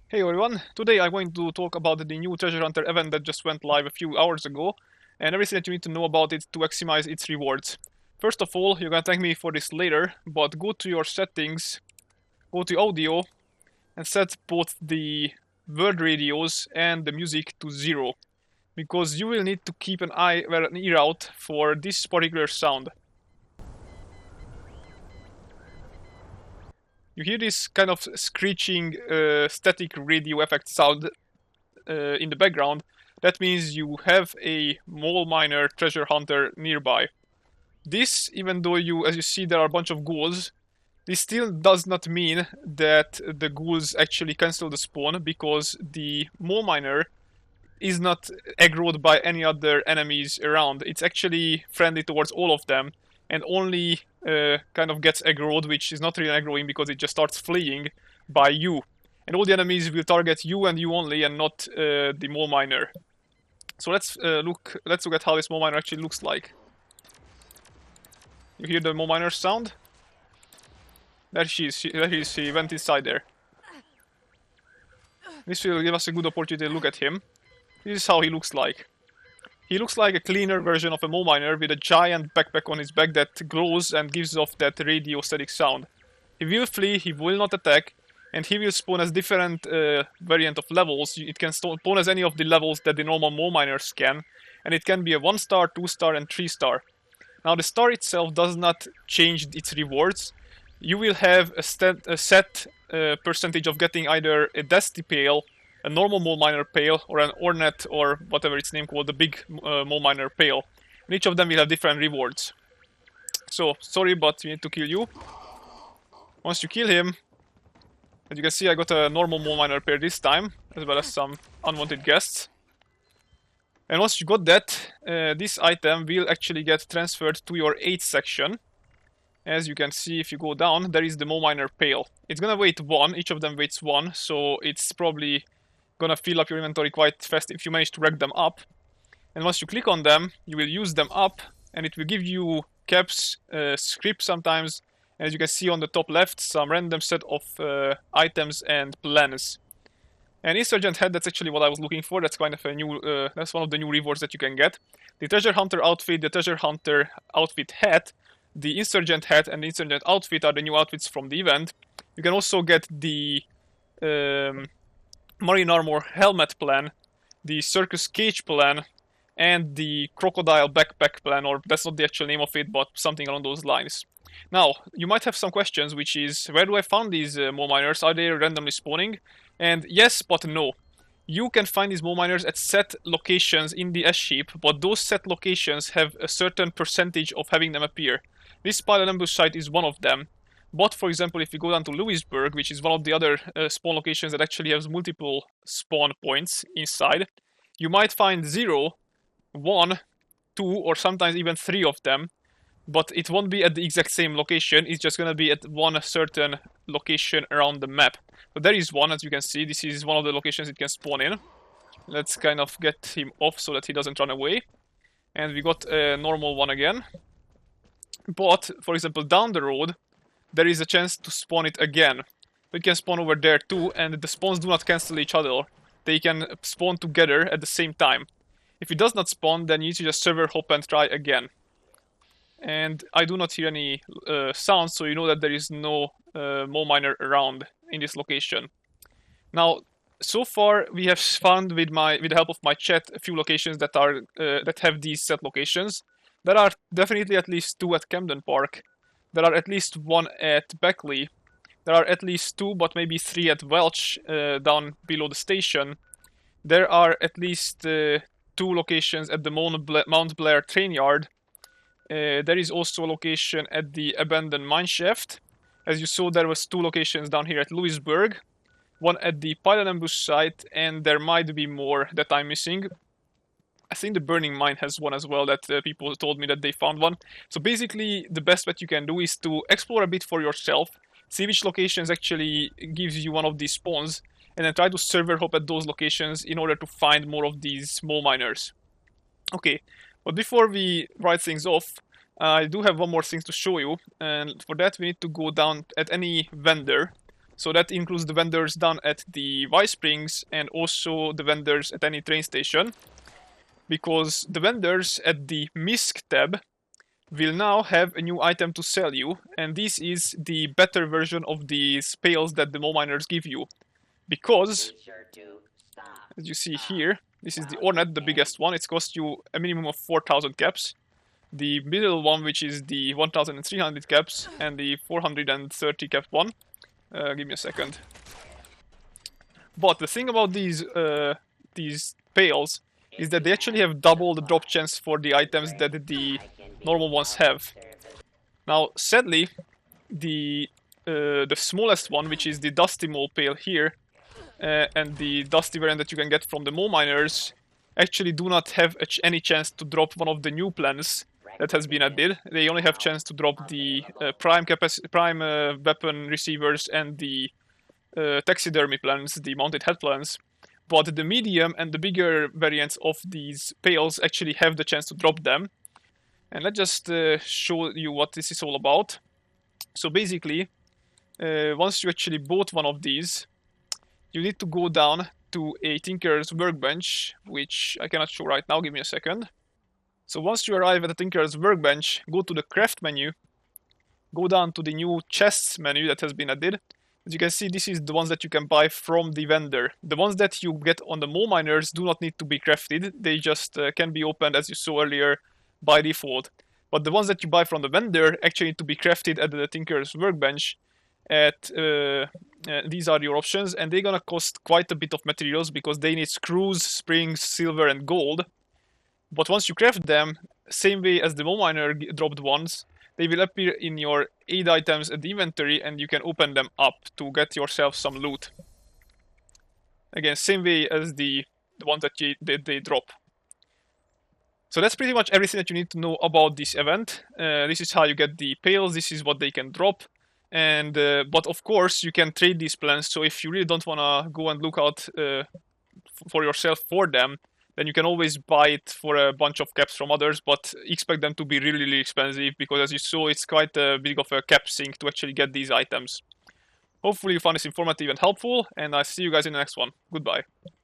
Hey everyone, today I'm going to talk about the new Treasure Hunter event that just went live a few hours ago, and everything that you need to know about it to maximize its rewards. First of all, you're gonna thank me for this later, but go to your settings, go to audio, and set both the word radios and the music to 0, because you will need to keep an ear out for this particular sound. You hear this kind of screeching static radio effect sound in the background. That means you have a mole miner treasure hunter nearby. This, even though as you see, there are a bunch of ghouls, this still does not mean that the ghouls actually cancel the spawn, because the mole miner is not aggroed by any other enemies around. It's actually friendly towards all of them, and only kind of gets aggroed, which is not really aggroing because it just starts fleeing by you. And all the enemies will target you and you only, and not the mole miner. So let's look at how this mole miner actually looks like. You hear the mole miner sound? There she is. She went inside there. This will give us a good opportunity to look at him. This is how he looks like. He looks like a cleaner version of a mole miner with a giant backpack on his back that glows and gives off that radio static sound. He will flee, he will not attack, and he will spawn as different variant of levels. It can spawn as any of the levels that the normal mole miners can, and it can be a 1-star, 2-star, and 3-star. Now the star itself does not change its rewards. You will have a set percentage of getting either a Dusty Pail, a normal mole miner pail, or an Ornette, or whatever its name called, the big mole miner pail. And each of them will have different rewards. So, sorry, but we need to kill you. Once you kill him, as you can see, I got a normal mole miner pair this time, as well as some unwanted guests. And once you got that, this item will actually get transferred to your 8th section. As you can see, if you go down, there is the mole miner pail. It's gonna weight 1, each of them weighs 1, so it's probably gonna fill up your inventory quite fast if you manage to rack them up. And once you click on them, you will use them up, and it will give you caps, script sometimes, and as you can see on the top left, some random set of items and plans. And Insurgent Head, that's actually what I was looking for. That's kind of a new, that's one of the new rewards that you can get. The Treasure Hunter outfit, the Treasure Hunter outfit hat, the Insurgent Hat, and the Insurgent outfit are the new outfits from the event. You can also get the Marine Armor helmet plan, the Circus Cage plan, and the Crocodile backpack plan, or that's not the actual name of it, but something along those lines. Now, you might have some questions, which is, where do I find these mole miners? Are they randomly spawning? And yes, but no. You can find these mole miners at set locations in the S-Ship, but those set locations have a certain percentage of having them appear. This pilot ambush site is one of them. But, for example, if you go down to Lewisburg, which is one of the other spawn locations that actually has multiple spawn points inside, you might find 0, 1, 2, or sometimes even 3 of them. But it won't be at the exact same location, it's just gonna be at one certain location around the map. So there is one, as you can see, this is one of the locations it can spawn in. Let's kind of get him off so that he doesn't run away. And we got a normal one again. But, for example, down the road, there is a chance to spawn it again. We can spawn over there too, and the spawns do not cancel each other. They can spawn together at the same time. If it does not spawn, then you need to just server hop and try again. And I do not hear any sounds, so you know that there is no mole miner around in this location. Now, so far we have found with the help of my chat a few locations that are that have these set locations. There are definitely at least 2 at Camden Park. There are at least 1 at Beckley. There are at least 2, but maybe 3 at Welch down below the station. There are at least 2 locations at the Mount Blair train yard. There is also a location at the abandoned mineshaft. As you saw, there was 2 locations down here at Lewisburg, 1 at the pilot ambush site, and there might be more that I'm missing. I think the burning mine has one as well, that people told me that they found one. So basically, the best that you can do is to explore a bit for yourself, see which locations actually gives you one of these spawns, and then try to server hop at those locations in order to find more of these mole miners. Okay, but before we write things off, I do have one more thing to show you, and for that we need to go down at any vendor So that includes the vendors down at the Vice Springs and also the vendors at any train station. Because the vendors at the MISC tab will now have a new item to sell you, and this is the better version of the pails that the mole miners give you. Because, as you see here, this is the Ornette, the biggest one. It's cost you a minimum of 4,000 caps. The middle one, which is the 1,300 caps, and the 430 cap one. Give me a second. But the thing about these pails is that they actually have double the drop chance for the items that the normal ones have. Now, sadly, the smallest one, which is the Dusty Mole pail here, and the Dusty variant that you can get from the mole miners, actually do not have any chance to drop one of the new plans that has been added. They only have chance to drop the prime weapon receivers and the taxidermy plans, the mounted head plans. But the medium and the bigger variants of these pails actually have the chance to drop them. And let's just show you what this is all about. So basically, once you actually bought one of these, you need to go down to a Tinker's Workbench, which I cannot show right now, give me a second. So once you arrive at the Tinker's Workbench, go to the Craft menu, go down to the new Chests menu that has been added. As you can see, this is the ones that you can buy from the vendor. The ones that you get on the mole miners do not need to be crafted. They just can be opened, as you saw earlier, by default. But the ones that you buy from the vendor actually need to be crafted at the Tinker's Workbench. These are your options, and they're gonna cost quite a bit of materials because they need screws, springs, silver, and gold. But once you craft them, same way as the mole miner dropped ones, they will appear in your aid items at the inventory, and you can open them up to get yourself some loot. Again, same way as the ones that they drop. So that's pretty much everything that you need to know about this event. This is how you get the pails, this is what they can drop. And but of course, you can trade these plans, so if you really don't want to go and look out for yourself for them, then you can always buy it for a bunch of caps from others, but expect them to be really, really expensive, because as you saw, it's quite a big of a cap sink to actually get these items. Hopefully you found this informative and helpful, and I'll see you guys in the next one. Goodbye.